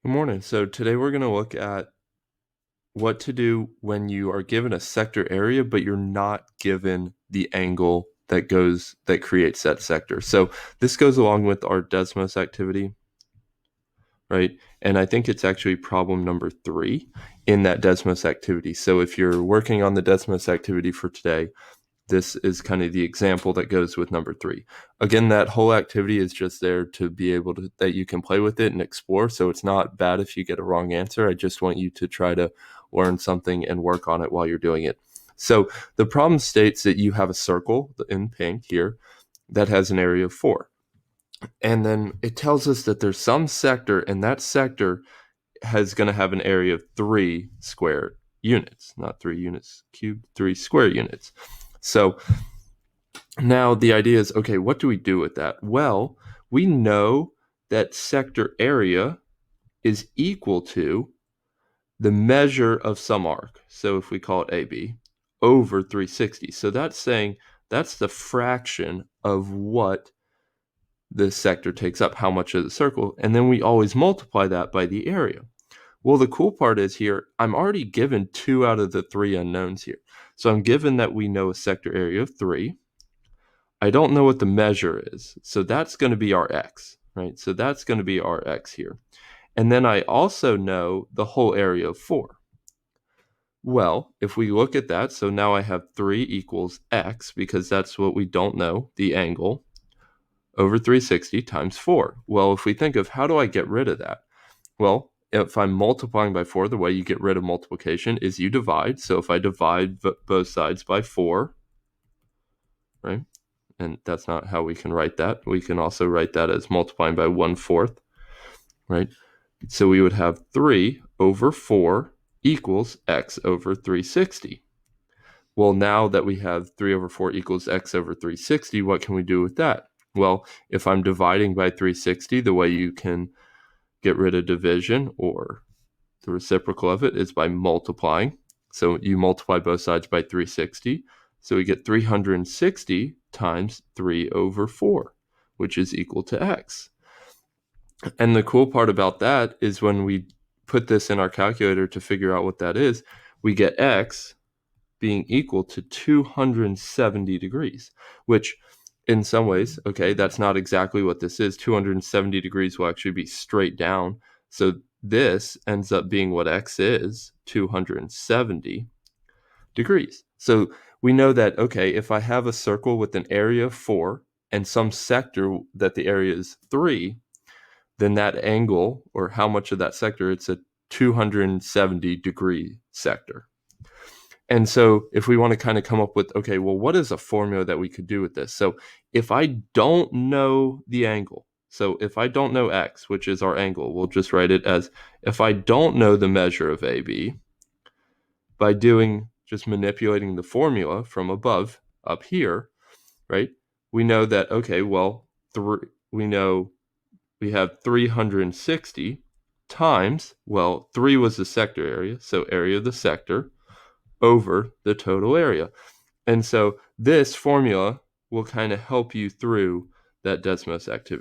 Good morning. So today we're going to look at what to do when you are given a sector area, but you're not given the angle that creates that sector. So this goes along with our Desmos activity, right? And I think it's actually problem number 3 in that Desmos activity. So if you're working on the Desmos activity for today, this is kind of the example that goes with number 3. Again, that whole activity is just there to be able to, that you can play with it and explore. So it's not bad if you get a wrong answer. I just want you to try to learn something and work on it while you're doing it. So the problem states that you have a circle in pink here that has an area of 4. And then it tells us that there's some sector, and that sector has going to have an area of 3 square units, not 3 units cubed, 3 square units. So now the idea is, okay, what do we do with that? Well, we know that sector area is equal to the measure of some arc. So if we call it AB over 360. So that's saying that's the fraction of what the sector takes up, how much of the circle. And then we always multiply that by the area. Well, the cool part is here, I'm already given 2 out of the 3 unknowns here. So I'm given that we know a sector area of 3. I don't know what the measure is. So that's going to be our x, right? So that's going to be our x here. And then I also know the whole area of 4. Well, if we look at that, so now I have 3 equals x, because that's what we don't know, the angle, over 360 times 4. Well, if we think of how do I get rid of that? Well, if I'm multiplying by 4, the way you get rid of multiplication is you divide. So if I divide both sides by 4, right? And that's not how we can write that. We can also write that as multiplying by 1/4, right? So we would have 3 over 4 equals x over 360. Well, now that we have 3 over 4 equals x over 360, what can we do with that? Well, if I'm dividing by 360, the way you can get rid of division, or the reciprocal of it, is by multiplying. So you multiply both sides by 360. So we get 360 times 3 over 4, which is equal to x. And the cool part about that is when we put this in our calculator to figure out what that is, we get x being equal to 270 degrees, which in some ways, okay, that's not exactly what this is. 270 degrees will actually be straight down. So this ends up being what x is, 270 degrees. So we know that, okay, if I have a circle with an area of 4 and some sector that the area is 3, then that angle, or how much of that sector, it's a 270 degree sector. And so if we want to kind of come up with, okay, well, what is a formula that we could do with this? So if I don't know the angle, so if I don't know x, which is our angle, we'll just write it as, if I don't know the measure of AB, by just manipulating the formula from above up here, right? We know that, okay, well, we know we have 360 times, well, 3 was the sector area, so area of the sector over the total area. And so this formula will kind of help you through that Desmos activity.